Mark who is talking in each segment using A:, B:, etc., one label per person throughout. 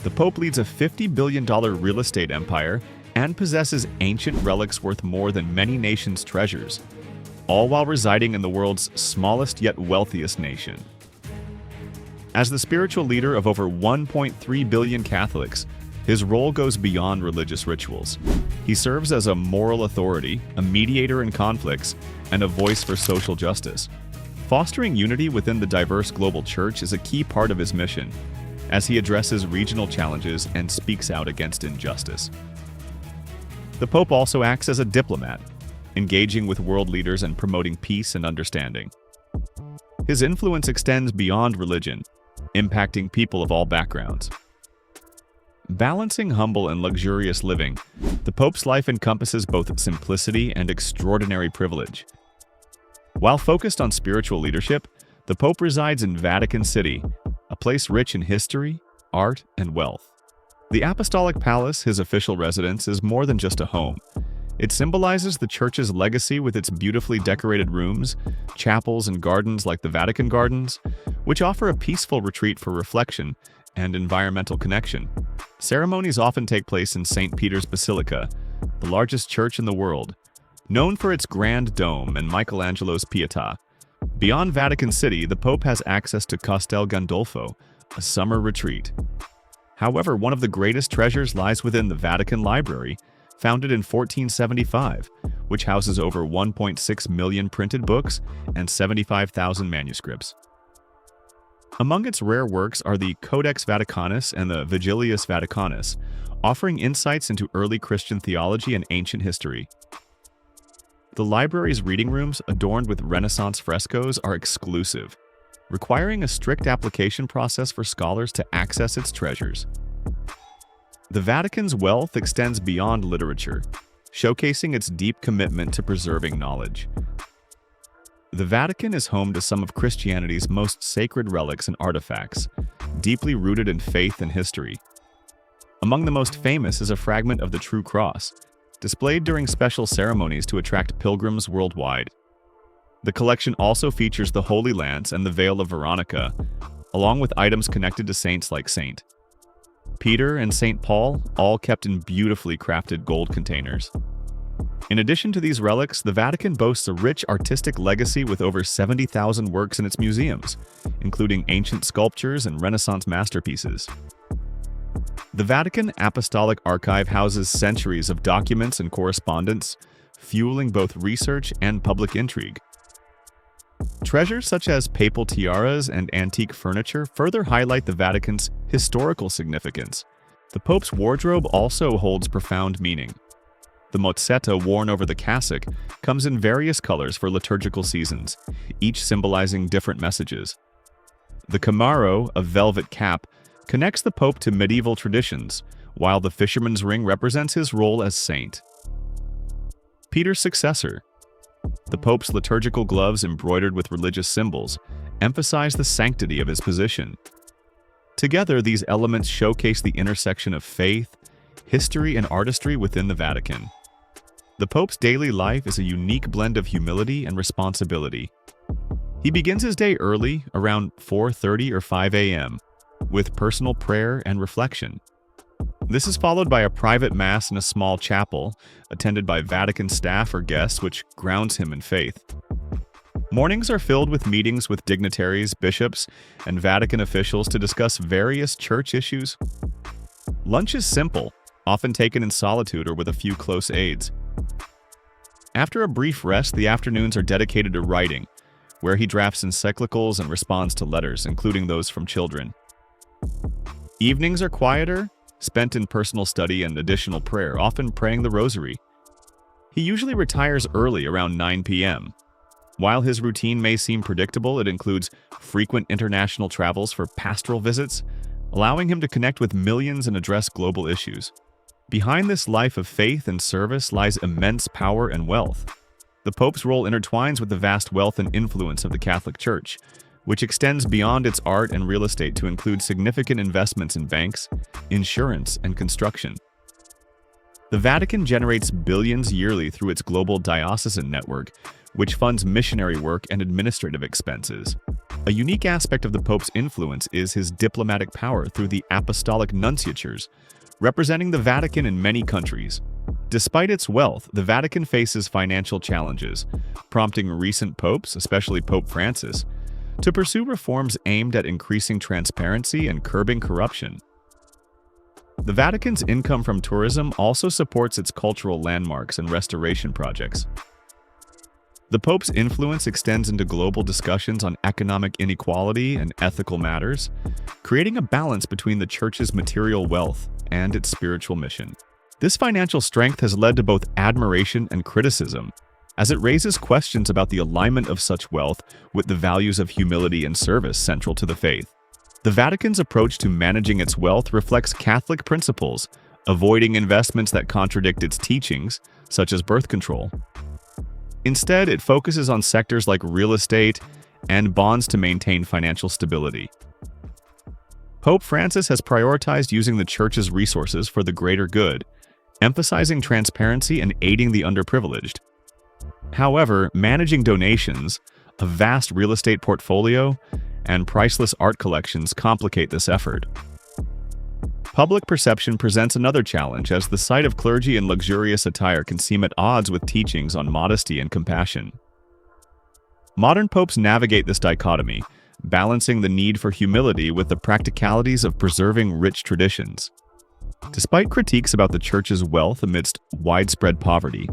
A: The Pope leads a $50 billion real estate empire and possesses ancient relics worth more than many nations' treasures, all while residing in the world's smallest yet wealthiest nation. As the spiritual leader of over 1.3 billion Catholics, his role goes beyond religious rituals. He serves as a moral authority, a mediator in conflicts, and a voice for social justice. Fostering unity within the diverse global church is a key part of his mission, as he addresses regional challenges and speaks out against injustice. The Pope also acts as a diplomat, engaging with world leaders and promoting peace and understanding. His influence extends beyond religion, impacting people of all backgrounds. Balancing humble and luxurious living, the Pope's life encompasses both simplicity and extraordinary privilege. While focused on spiritual leadership, the Pope resides in Vatican City, a place rich in history, art, and wealth. The Apostolic Palace, his official residence, is more than just a home. It symbolizes the Church's legacy with its beautifully decorated rooms, chapels, and gardens like the Vatican Gardens, which offer a peaceful retreat for reflection and environmental connection. Ceremonies often take place in St. Peter's Basilica, the largest church in the world, known for its grand dome and Michelangelo's Pietà. Beyond Vatican City, the Pope has access to Castel Gandolfo, a summer retreat. However, one of the greatest treasures lies within the Vatican Library, founded in 1475, which houses over 1.6 million printed books and 75,000 manuscripts. Among its rare works are the Codex Vaticanus and the Vigilius Vaticanus, offering insights into early Christian theology and ancient history. The library's reading rooms, adorned with Renaissance frescoes, are exclusive, requiring a strict application process for scholars to access its treasures. The Vatican's wealth extends beyond literature, showcasing its deep commitment to preserving knowledge. The Vatican is home to some of Christianity's most sacred relics and artifacts, deeply rooted in faith and history. Among the most famous is a fragment of the True Cross, displayed during special ceremonies to attract pilgrims worldwide. The collection also features the Holy Lance and the Veil of Veronica, along with items connected to saints like St. Peter and St. Paul, all kept in beautifully crafted gold containers. In addition to these relics, the Vatican boasts a rich artistic legacy with over 70,000 works in its museums, including ancient sculptures and Renaissance masterpieces. The Vatican Apostolic Archive houses centuries of documents and correspondence, fueling both research and public intrigue. Treasures such as papal tiaras and antique furniture further highlight the Vatican's historical significance. The Pope's wardrobe also holds profound meaning. The mozzetta worn over the cassock comes in various colors for liturgical seasons, each symbolizing different messages. The camaro, a velvet cap, connects the Pope to medieval traditions, while the fisherman's ring represents his role as saint. Peter's successor. The Pope's liturgical gloves embroidered with religious symbols emphasize the sanctity of his position. Together, these elements showcase the intersection of faith, history, and artistry within the Vatican. The Pope's daily life is a unique blend of humility and responsibility. He begins his day early, around 4:30 or 5 a.m., with personal prayer and reflection. This is followed by a private mass in a small chapel, attended by Vatican staff or guests, which grounds him in faith. Mornings are filled with meetings with dignitaries, bishops, and Vatican officials to discuss various church issues. Lunch is simple, often taken in solitude or with a few close aides. After a brief rest, the afternoons are dedicated to writing, where he drafts encyclicals and responds to letters, including those from children. Evenings are quieter, spent in personal study and additional prayer, often praying the rosary. He usually retires early, around 9 p.m. While his routine may seem predictable, it includes frequent international travels for pastoral visits, allowing him to connect with millions and address global issues. Behind this life of faith and service lies immense power and wealth. The Pope's role intertwines with the vast wealth and influence of the Catholic Church, which extends beyond its art and real estate to include significant investments in banks, insurance, and construction. The Vatican generates billions yearly through its global diocesan network, which funds missionary work and administrative expenses. A unique aspect of the Pope's influence is his diplomatic power through the apostolic nunciatures, representing the Vatican in many countries. Despite its wealth, the Vatican faces financial challenges, prompting recent popes, especially Pope Francis, to pursue reforms aimed at increasing transparency and curbing corruption. The Vatican's income from tourism also supports its cultural landmarks and restoration projects. The Pope's influence extends into global discussions on economic inequality and ethical matters, creating a balance between the Church's material wealth and its spiritual mission. This financial strength has led to both admiration and criticism, as it raises questions about the alignment of such wealth with the values of humility and service central to the faith. The Vatican's approach to managing its wealth reflects Catholic principles, avoiding investments that contradict its teachings, such as birth control. Instead, it focuses on sectors like real estate and bonds to maintain financial stability. Pope Francis has prioritized using the Church's resources for the greater good, emphasizing transparency and aiding the underprivileged. However, managing donations, a vast real estate portfolio, and priceless art collections complicate this effort. Public perception presents another challenge, as the sight of clergy in luxurious attire can seem at odds with teachings on modesty and compassion. Modern popes navigate this dichotomy, balancing the need for humility with the practicalities of preserving rich traditions. Despite critiques about the Church's wealth amidst widespread poverty,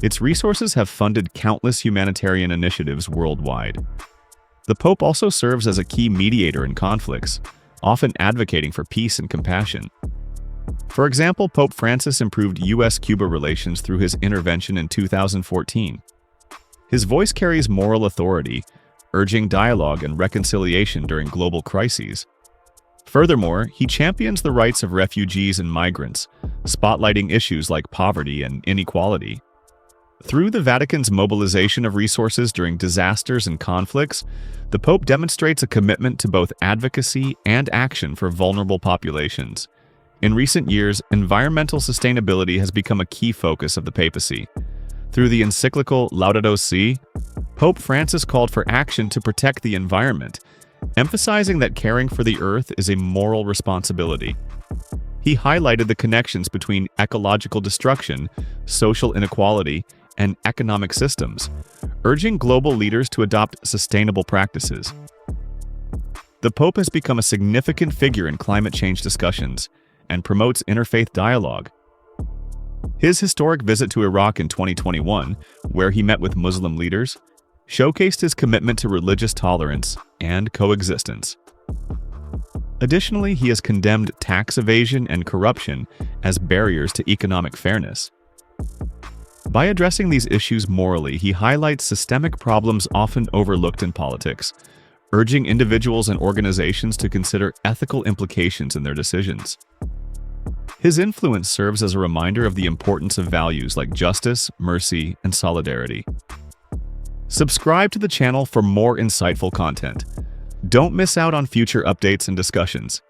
A: its resources have funded countless humanitarian initiatives worldwide. The Pope also serves as a key mediator in conflicts, often advocating for peace and compassion. For example, Pope Francis improved U.S.-Cuba relations through his intervention in 2014. His voice carries moral authority, urging dialogue and reconciliation during global crises. Furthermore, he champions the rights of refugees and migrants, spotlighting issues like poverty and inequality. Through the Vatican's mobilization of resources during disasters and conflicts, the Pope demonstrates a commitment to both advocacy and action for vulnerable populations. In recent years, environmental sustainability has become a key focus of the papacy. Through the encyclical Laudato Si, Pope Francis called for action to protect the environment, emphasizing that caring for the earth is a moral responsibility. He highlighted the connections between ecological destruction, social inequality, and economic systems, urging global leaders to adopt sustainable practices. The Pope has become a significant figure in climate change discussions and promotes interfaith dialogue. His historic visit to Iraq in 2021, where he met with Muslim leaders, showcased his commitment to religious tolerance and coexistence. Additionally, he has condemned tax evasion and corruption as barriers to economic fairness. By addressing these issues morally, he highlights systemic problems often overlooked in politics, urging individuals and organizations to consider ethical implications in their decisions. His influence serves as a reminder of the importance of values like justice, mercy, and solidarity. Subscribe to the channel for more insightful content. Don't miss out on future updates and discussions.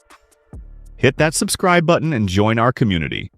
A: Hit that subscribe button and join our community.